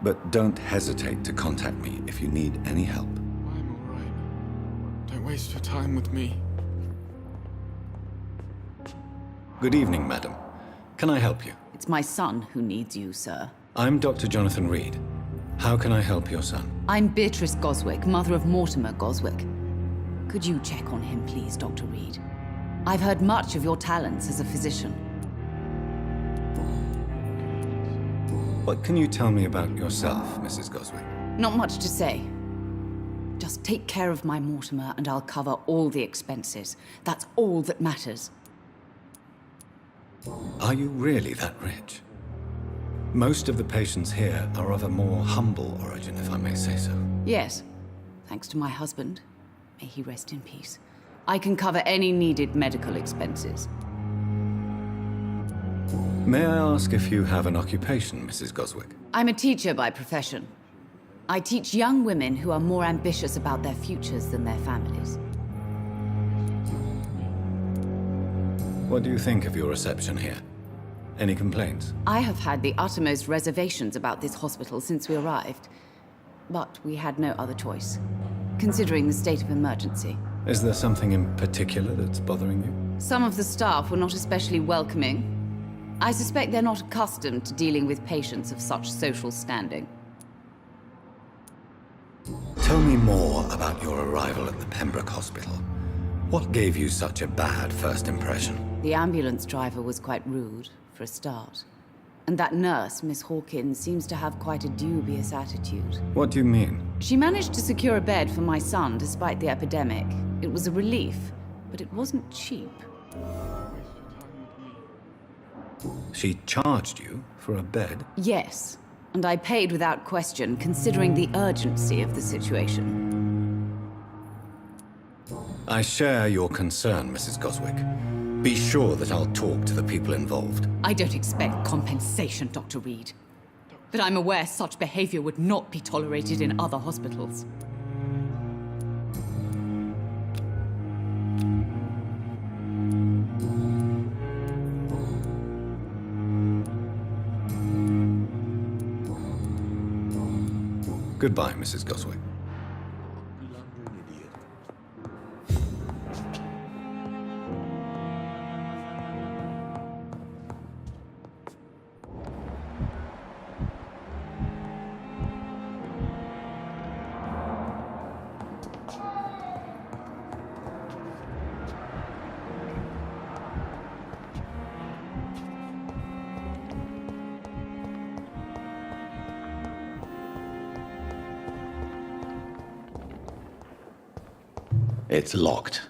But don't hesitate to contact me if you need any help. I'm all right. Don't waste your time with me. Good evening, madam. Can I help you? It's my son who needs you, sir. I'm Dr. Jonathan Reid. How can I help your son? I'm Beatrice Goswick, mother of Mortimer Goswick. Could you check on him, please, Dr. Reid? I've heard much of your talents as a physician. What can you tell me about yourself, Mrs. Goswick? Not much to say. Just take care of my Mortimer and I'll cover all the expenses. That's all that matters. Are you really that rich? Most of the patients here are of a more humble origin, if I may say so. Yes, thanks to my husband. May he rest in peace. I can cover any needed medical expenses. May I ask if you have an occupation, Mrs. Goswick? I'm a teacher by profession. I teach young women who are more ambitious about their futures than their families. What do you think of your reception here? Any complaints? I have had the uttermost reservations about this hospital since we arrived. But we had no other choice, considering the state of emergency. Is there something in particular that's bothering you? Some of the staff were not especially welcoming. I suspect they're not accustomed to dealing with patients of such social standing. Tell me more about your arrival at the Pembroke Hospital. What gave you such a bad first impression? The ambulance driver was quite rude, for a start. And that nurse, Miss Hawkins, seems to have quite a dubious attitude. What do you mean? She managed to secure a bed for my son despite the epidemic. It was a relief, but it wasn't cheap. She charged you for a bed? Yes, and I paid without question, considering the urgency of the situation. I share your concern, Mrs. Goswick. Be sure that I'll talk to the people involved. I don't expect compensation, Dr. Reid. But I'm aware such behavior would not be tolerated in other hospitals. Goodbye, Mrs. Goswick. It's locked.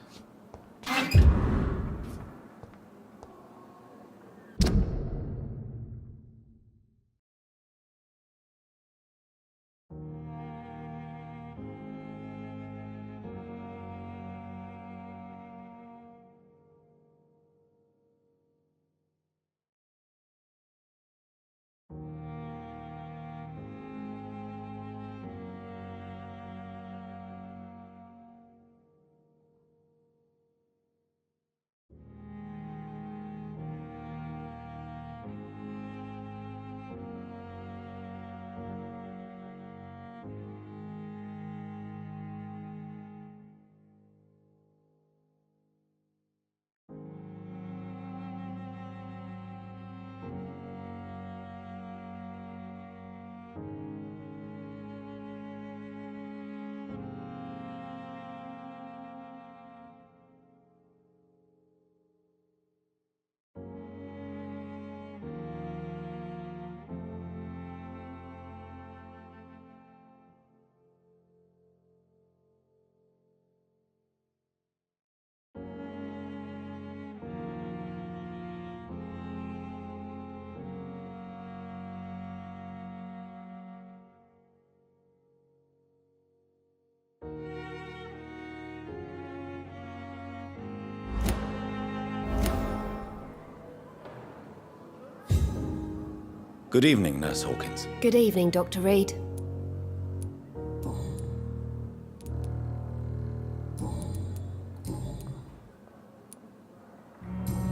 Good evening, Nurse Hawkins. Good evening, Dr. Reid.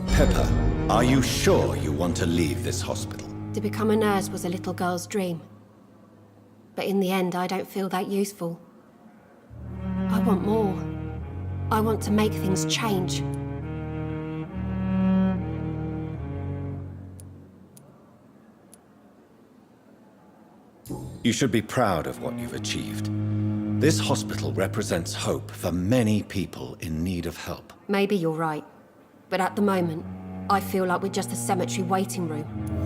Pepper, are you sure you want to leave this hospital? To become a nurse was a little girl's dream. But in the end, I don't feel that useful. I want more. I want to make things change. You should be proud of what you've achieved. This hospital represents hope for many people in need of help. Maybe you're right. But at the moment, I feel like we're just a cemetery waiting room.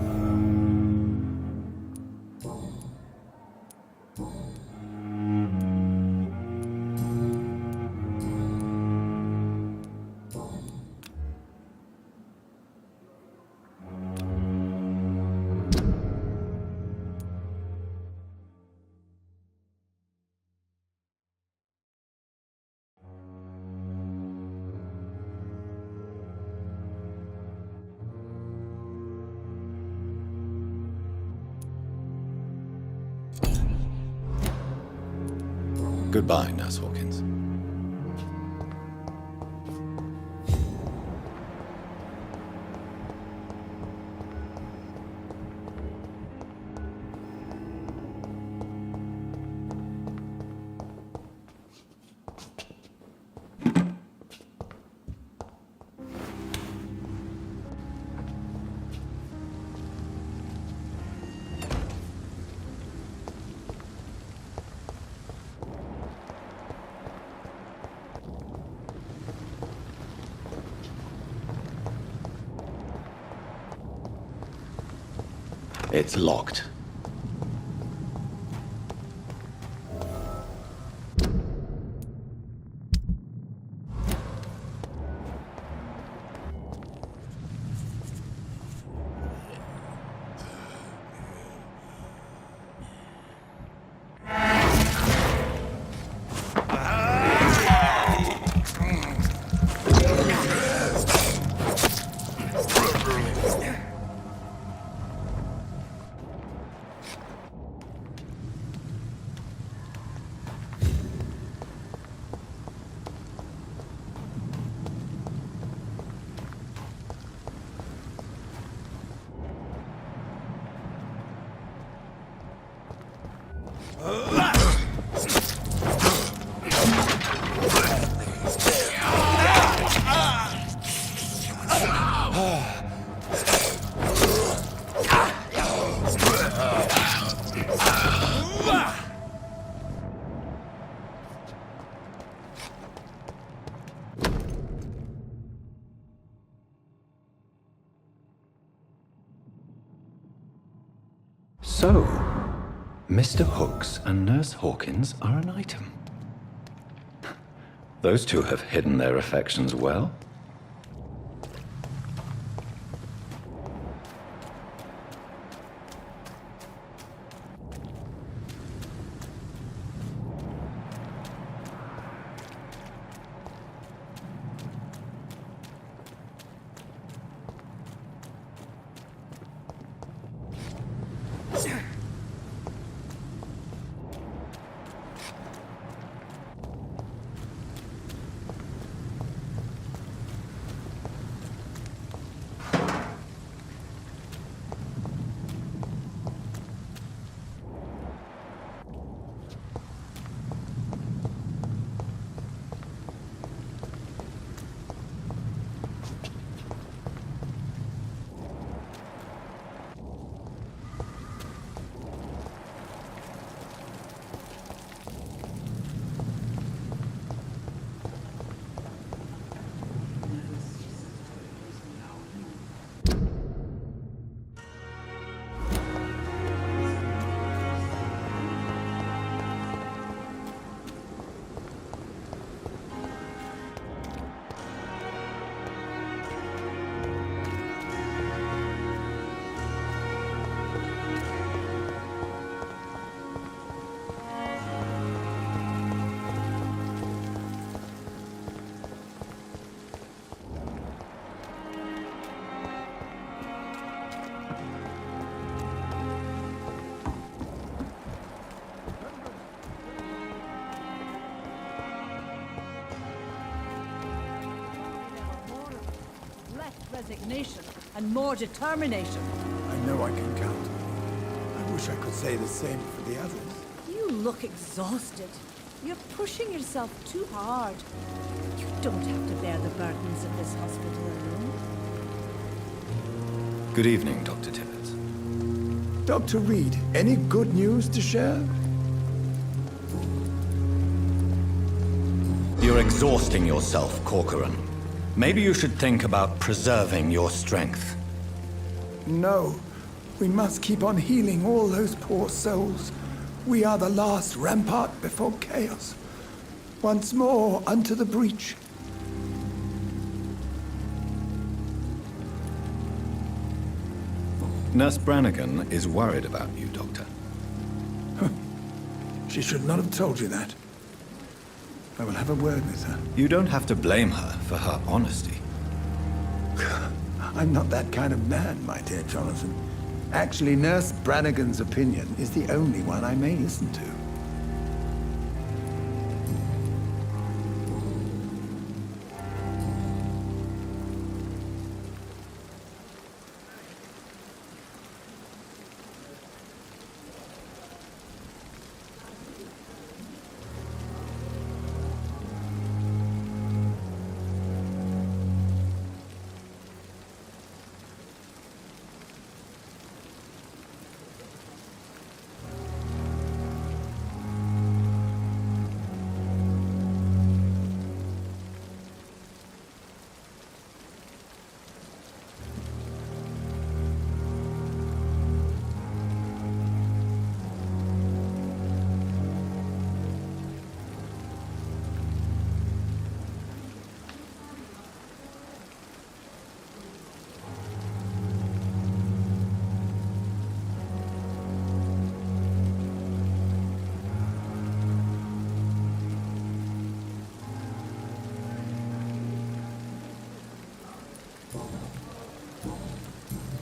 Goodbye, Nurse Hawkins. It's locked. So, Mr. Hooks and Nurse Hawkins are an item. Those two have hidden their affections well. Resignation and more determination. And know I can count. I wish I could say the same for the others. You look exhausted. You're pushing yourself too hard. You don't have to bear the burdens of this hospital alone. Good evening, Dr. Tippett. Dr. Reid, any good news to share? You're exhausting yourself, Corcoran. Maybe you should think about preserving your strength. No. We must keep on healing all those poor souls. We are the last rampart before chaos. Once more, unto the breach. Nurse Brannigan is worried about you, Doctor. She should not have told you that. I will have a word with her. You don't have to blame her for her honesty. I'm not that kind of man, my dear Jonathan. Actually, Nurse Brannigan's opinion is the only one I may listen to.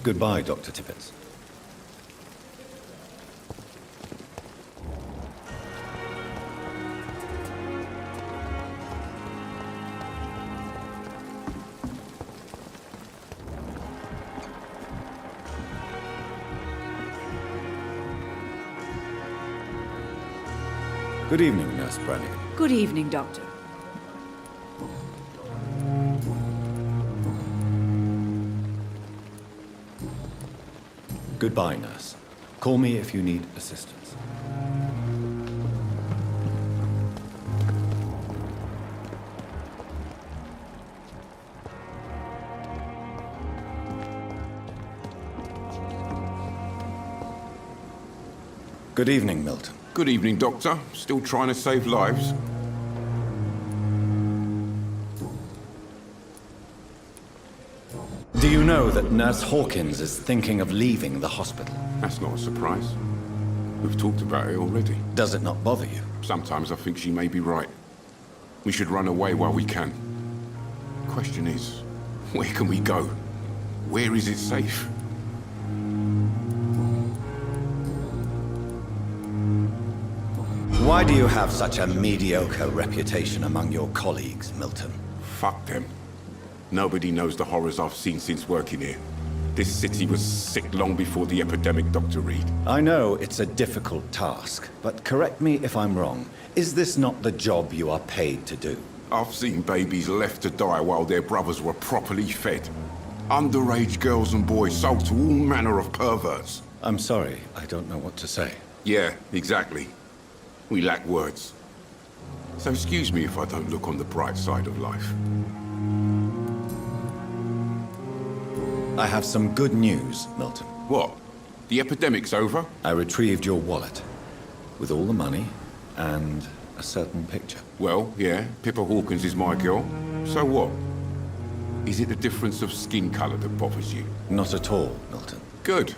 Goodbye, Dr. Tippett. Good evening, Nurse Brannigan. Good evening, Doctor. Goodbye, nurse. Call me if you need assistance. Good evening, Milton. Good evening, Doctor. Still trying to save lives? Do you know that Nurse Hawkins is thinking of leaving the hospital? That's not a surprise. We've talked about it already. Does it not bother you? Sometimes I think she may be right. We should run away while we can. Question is, where can we go? Where is it safe? Why do you have such a mediocre reputation among your colleagues, Milton? Fuck them. Nobody knows the horrors I've seen since working here. This city was sick long before the epidemic, Dr. Reid. I know it's a difficult task, but correct me if I'm wrong. Is this not the job you are paid to do? I've seen babies left to die while their brothers were properly fed. Underage girls and boys sold to all manner of perverts. I'm sorry, I don't know what to say. Yeah, exactly. We lack words. So excuse me if I don't look on the bright side of life. I have some good news, Milton. What? The epidemic's over? I retrieved your wallet, with all the money, and a certain picture. Well, yeah, Pippa Hawkins is my girl. So what? Is it the difference of skin color that bothers you? Not at all, Milton. Good.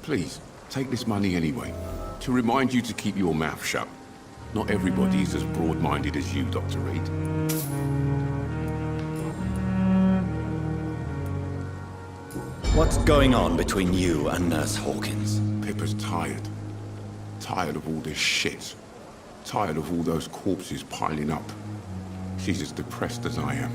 Please, take this money anyway. To remind you to keep your mouth shut. Not everybody is as broad-minded as you, Dr. Reid. What's going on between you and Nurse Hawkins? Pippa's tired. Tired of all this shit. Tired of all those corpses piling up. She's as depressed as I am.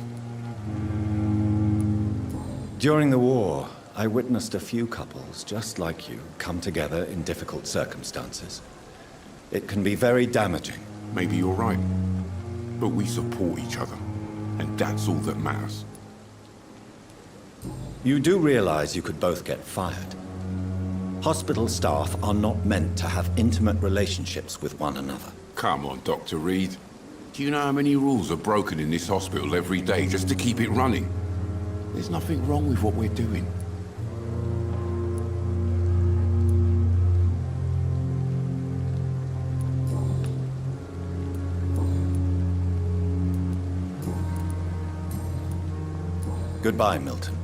During the war, I witnessed a few couples just like you come together in difficult circumstances. It can be very damaging. Maybe you're right. But we support each other. And that's all that matters. You do realize you could both get fired. Hospital staff are not meant to have intimate relationships with one another. Come on, Dr. Reid. Do you know how many rules are broken in this hospital every day just to keep it running? There's nothing wrong with what we're doing. Goodbye, Milton.